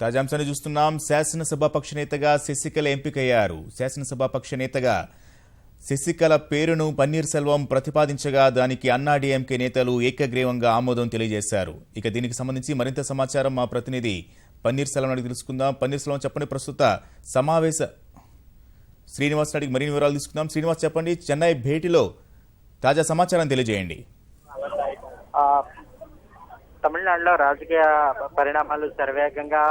తాజా అంశాన్ని చూస్తున్నాం. శాసనసభాపక్ష నేతగా శశికళ ఎంపికయ్యారు. శాసనసభాపక్ష నేతగా శశికళ పేరును పన్నీర్ సెల్వం ప్రతిపాదించగా దానికి అన్నాడీఎంకే నేతలు ఏకగ్రీవంగా ఆమోదం తెలియజేశారు. ఇక దీనికి సంబంధించి మరింత సమాచారం మా ప్రతినిధి పన్నీర్ సెల్వం అడిగి తెలుసుకుందాం. పన్నీర్ సెల్వం చెప్పండి, ప్రస్తుత సమావేశ శ్రీనివాస్ అడిగి మరిన్ని వివరాలు తీసుకుందాం. శ్రీనివాస్ చెప్పండి, చెన్నై భేటీలో తాజా సమాచారం తెలియజేయండి. తమిళనాడులో రాజకీయ పరిణామాలు శరవేగంగా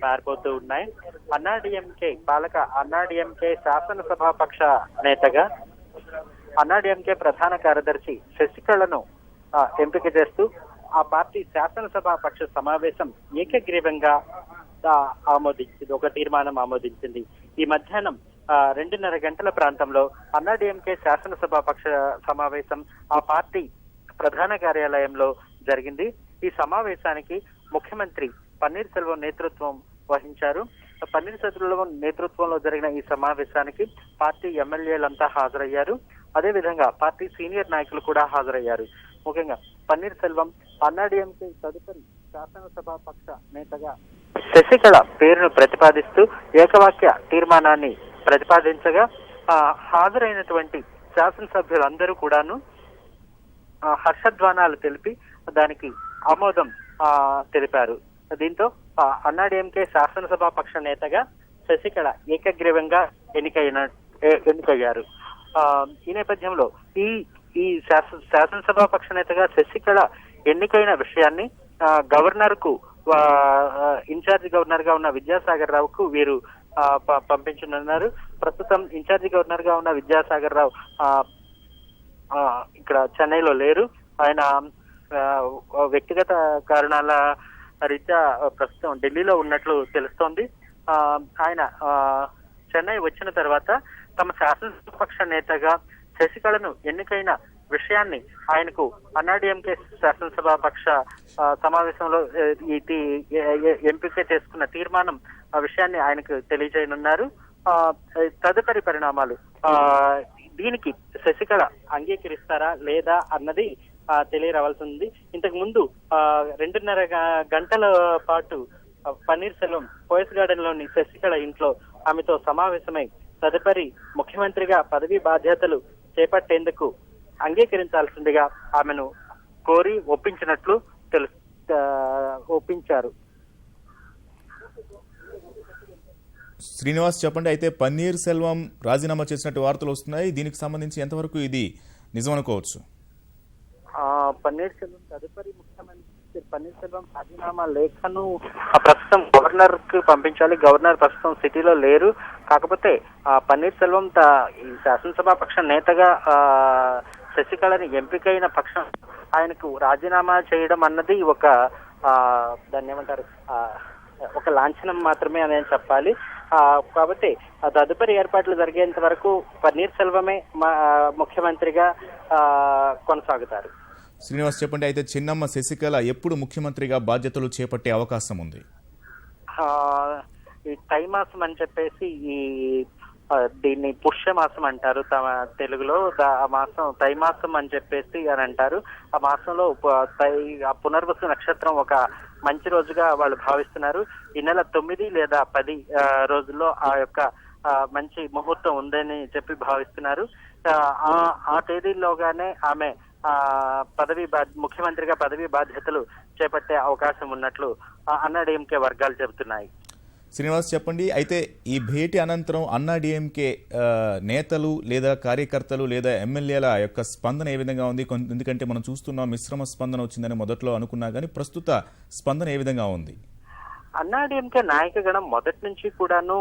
మారిపోతూ ఉన్నాయి. అన్నాడీఎంకే శాసనసభాపక్ష నేతగా అన్నాడీఎంకే ప్రధాన కార్యదర్శి శశికళను ఎంపిక చేస్తూ ఆ పార్టీ శాసనసభాపక్ష సమావేశం ఏకగ్రీవంగా ఆమోదించింది. ఒక తీర్మానం ఆమోదించింది. ఈ మధ్యాహ్నం 2:30 గంటల ప్రాంతంలో అన్నాడీఎంకే శాసనసభాపక్ష సమావేశం ఆ పార్టీ ప్రధాన కార్యాలయంలో జరిగింది. ఈ సమావేశానికి ముఖ్యమంత్రి పన్నీర్ సెల్వం నేతృత్వం వహించారు. పన్నీర్ సెల్వం నేతృత్వంలో జరిగిన ఈ సమావేశానికి పార్టీ ఎమ్మెల్యేలంతా హాజరయ్యారు. అదేవిధంగా పార్టీ సీనియర్ నాయకులు కూడా హాజరయ్యారు. ముఖ్యంగా పన్నీర్ సెల్వం అన్నాడీఎంకే తదుపరి శాసనసభాపక్ష నేతగా శశికళ పేరును ప్రతిపాదిస్తూ ఏకవాక్య తీర్మానాన్ని ప్రతిపాదించగా హాజరైనటువంటి శాసనసభ్యులందరూ కూడాను హర్షధ్వానాలు తెలిపి దానికి ఆమోదం తెలిపారు. దీంతో అన్నాడీఎంకే శాసనసభాపక్ష నేతగా శశికళ ఏకగ్రీవంగా ఎన్నికయ్యారు. ఈ నేపథ్యంలో ఈ శాసనసభాపక్ష నేతగా శశికళ ఎన్నికైన విషయాన్ని గవర్నర్ కు ఇన్ఛార్జి గవర్నర్ గా ఉన్న విద్యాసాగర్ రావుకు వీరు పంపించనున్నారు. ప్రస్తుతం ఇన్ఛార్జి గవర్నర్ గా ఉన్న విద్యాసాగర్ రావు ఇక్కడ చెన్నైలో లేరు. ఆయన వ్యక్తిగత కారణాల రీత్యా ప్రస్తుతం ఢిల్లీలో ఉన్నట్లు తెలుస్తోంది. ఆయన చెన్నై వచ్చిన తర్వాత తమ శాసనసభాపక్ష నేతగా శశికళను ఎన్నికైన విషయాన్ని ఆయనకు అన్నాడీఎంకే శాసనసభాపక్ష సమావేశంలో ఎంపిక చేసుకున్న తీర్మానం ఆ విషయాన్ని ఆయనకు తెలియజేయనున్నారు. తదుపరి పరిణామాలు దీనికి శశికళ అంగీకరిస్తారా లేదా అన్నది తెలియరావాల్సి ఉంది. ఇంతకు ముందు 2:30 గంటల పాటు పన్నీర్ సెల్వం పోయస్ గార్డెన్ లోని శశికళ ఇంట్లో ఆమెతో సమావేశమై తదుపరి ముఖ్యమంత్రిగా పదవీ బాధ్యతలు చేపట్టేందుకు అంగీకరించాల్సిందిగా ఆమెను కోరి ఒప్పించారు. శ్రీనివాస్ చెప్పండి, అయితే పన్నీర్ సెల్వం రాజీనామా చేసినట్టు వార్తలు వస్తున్నాయి. దీనికి సంబంధించి ఎంతవరకు ఇది నిజం అనుకోవచ్చు? పన్నీర్ సెల్వం తదుపరి ముఖ్యమంత్రి పన్నీర్ సెల్వం రాజీనామా లేఖను ప్రస్తుతం గవర్నర్ కు పంపించాలి. గవర్నర్ ప్రస్తుతం సిటీలో లేరు. కాకపోతే పన్నీర్ సెల్వం ఈ శాసనసభాపక్ష నేతగా శశికళని ఎంపికైన పక్షం ఆయనకు రాజీనామా చేయడం అన్నది దాన్ని ఏమంటారు, ఒక లాంఛనం మాత్రమే అని చెప్పాలి. కాబట్టి తదుపరి ఏర్పాట్లు జరిగేంత వరకు పన్నీర్ సెల్వమే ముఖ్యమంత్రిగా కొనసాగుతారు. శ్రీనివాస్ చెప్పండి, అయితే చిన్నమ్మ శశికళ ఎప్పుడు ముఖ్యమంత్రిగా బాధ్యతలు చేపట్టే అవకాశం ఉంది? ఈ తైమాసం అని చెప్పేసి దీన్ని పుష్యమాసం అంటారు తెలుగులో. ఆ మాసం తైమాసం అని చెప్పేసి అని అంటారు. ఆ మాసంలో పునర్వసు నక్షత్రం ఒక మంచి రోజుగా వాళ్ళు భావిస్తున్నారు. ఈ నెల 9 లేదా 10 రోజుల్లో ఆ యొక్క మంచి ముహూర్తం ఉందని చెప్పి భావిస్తున్నారు. ఆ తేదీల్లోగానే ఆమె ముఖ్యమంత్రిగా పదవీ బాధ్యతలు చేపట్టే అవకాశం ఉన్నట్లు అన్నాడీఎంకే వర్గాలు చెబుతున్నాయి. శ్రీనివాస్ చెప్పండి, అయితే ఈ భేటీ అనంతరం అన్నాడీఎంకే నేతలు లేదా కార్యకర్తలు లేదా ఎమ్మెల్యేల యొక్క స్పందన ఏ విధంగా ఉంది? ఎందుకంటే మనం చూస్తున్నాం మిశ్రమ స్పందన వచ్చిందని మొదట్లో అనుకున్నా కానీ ప్రస్తుత స్పందన ఏ విధంగా ఉంది? అన్నాడీఎంకే నాయకగణం మొదటి నుంచి కూడాను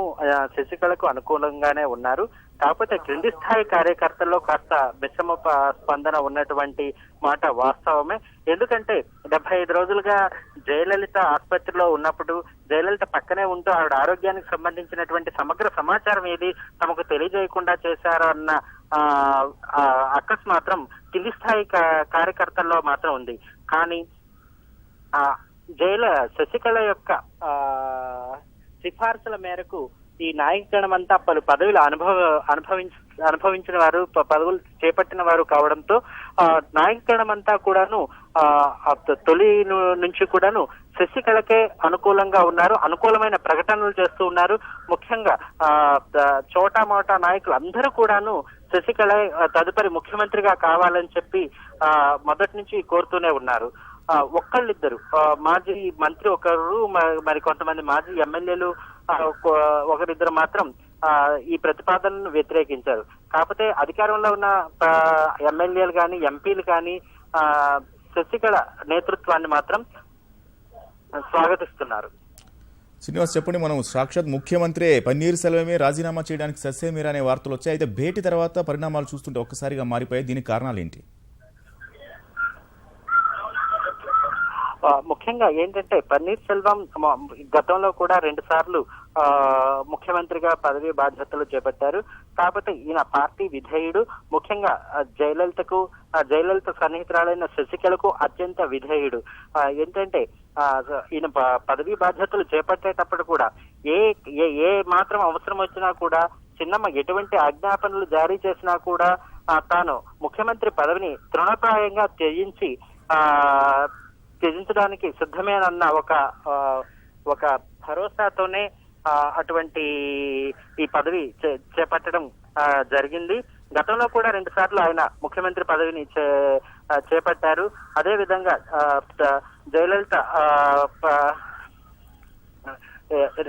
శశికళకు అనుకూలంగానే ఉన్నారు. కాకపోతే క్రింది స్థాయి కార్యకర్తల్లో కాస్త మిశ్రమ స్పందన ఉన్నటువంటి మాట వాస్తవమే. ఎందుకంటే 75 రోజులుగా జయలలిత ఆసుపత్రిలో ఉన్నప్పుడు జయలలిత పక్కనే ఉంటూ ఆవిడ ఆరోగ్యానికి సంబంధించినటువంటి సమగ్ర సమాచారం ఏది తమకు తెలియజేయకుండా చేశారో అన్న అక్కస్ మాత్రం కింది స్థాయి కార్యకర్తల్లో మాత్రం ఉంది. కానీ శశికళ యొక్క సిఫార్సుల మేరకు ఈ నాయకగణం అంతా పలు పదవులు అనుభవించిన వారు, పదవులు చేపట్టిన వారు కావడంతో నాయకగణం అంతా కూడాను తొలి నుంచి కూడాను శశికళకే అనుకూలంగా ఉన్నారు, అనుకూలమైన ప్రకటనలు చేస్తూ ఉన్నారు. ముఖ్యంగా చోటా మోటా నాయకులు అందరూ కూడాను శశికళ తదుపరి ముఖ్యమంత్రిగా కావాలని చెప్పి మొదటి నుంచి కోరుతూనే ఉన్నారు. ఒక్కళ్ళిద్దరు మాజీ మంత్రి ఒకరు, మరి కొంతమంది మాజీ ఎమ్మెల్యేలు ఒకరిద్దరు మాత్రం ఈ ప్రతిపాదనను వ్యతిరేకించారు. కాకపోతే అధికారంలో ఉన్న ఎమ్మెల్యేలు కానీ ఎంపీలు కానీ శశికళ నేతృత్వాన్ని మాత్రం స్వాగతిస్తున్నారు. శ్రీనివాస్ చెప్పండి, మనం సాక్షాత్ ముఖ్యమంత్రి పన్నీర్ సెల్వమే రాజీనామా చేయడానికి సస్యమీర అనే వార్తలు వచ్చాయి. అయితే భేటీ తర్వాత పరిణామాలు చూస్తుంటే ఒక్కసారిగా మారిపోయాయి. దీనికి కారణాలు ఏంటి? ముఖ్యంగా ఏంటంటే పన్నీర్ సెల్వం గతంలో కూడా 2 సార్లు ముఖ్యమంత్రిగా పదవి బాధ్యతలు చేపట్టారు. కాకపోతే ఈయన పార్టీ విధేయుడు. ముఖ్యంగా జయలలిత సన్నిహితురాలైన శశికళకు అత్యంత విధేయుడు. ఏంటంటే ఈయన పదవి బాధ్యతలు చేపట్టేటప్పుడు కూడా ఏ మాత్రం అవసరం వచ్చినా కూడా చిన్నమ్మ ఎటువంటి ఆజ్ఞాపనలు జారీ చేసినా కూడా తాను ముఖ్యమంత్రి పదవిని తృణప్రాయంగా త్యజించడానికి సిద్ధమేనన్న ఒక భరోసాతోనే అటువంటి ఈ పదవి చేపట్టడం జరిగింది. గతంలో కూడా 2 సార్లు ఆయన ముఖ్యమంత్రి పదవిని చేపట్టారు. అదే విధంగా జయలలిత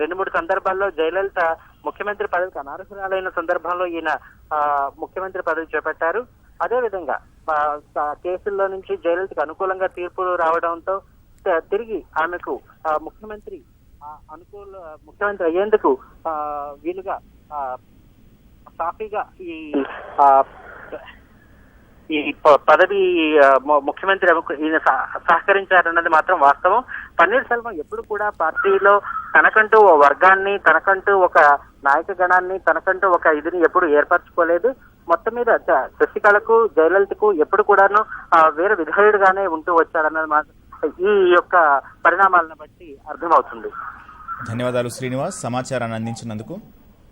2-3 సందర్భాల్లో జయలలిత ముఖ్యమంత్రి పదవికి అనర్హురాలైన సందర్భంలో ఈయన ముఖ్యమంత్రి పదవి చేపట్టారు. అదే విధంగా కేసుల్లో నుంచి జయలలితకు అనుకూలంగా తీర్పు రావడంతో తిరిగి ఆమెకు ముఖ్యమంత్రి అయ్యేందుకు వీలుగా సాఫీగా ఈ పదవి ముఖ్యమంత్రి ఈయన సహకరించారన్నది మాత్రం వాస్తవం. పన్నీర్ సెల్వం ఎప్పుడు కూడా పార్టీలో తనకంటూ ఓ వర్గాన్ని, తనకంటూ ఒక నాయక గణాన్ని, తనకంటూ ఒక ఇదిని ఎప్పుడు ఏర్పరచుకోలేదు. మొత్తం మీద శశికళకు, జయలలితకు ఎప్పుడు కూడాను వేరే విధేయుడుగానే ఉంటూ వచ్చారన్నది మాత్రం ఈ యొక్క పరిణామాలను బట్టి అర్థమవుతుంది. ధన్యవాదాలు శ్రీనివాస్, సమాచారాన్ని అందించినందుకు.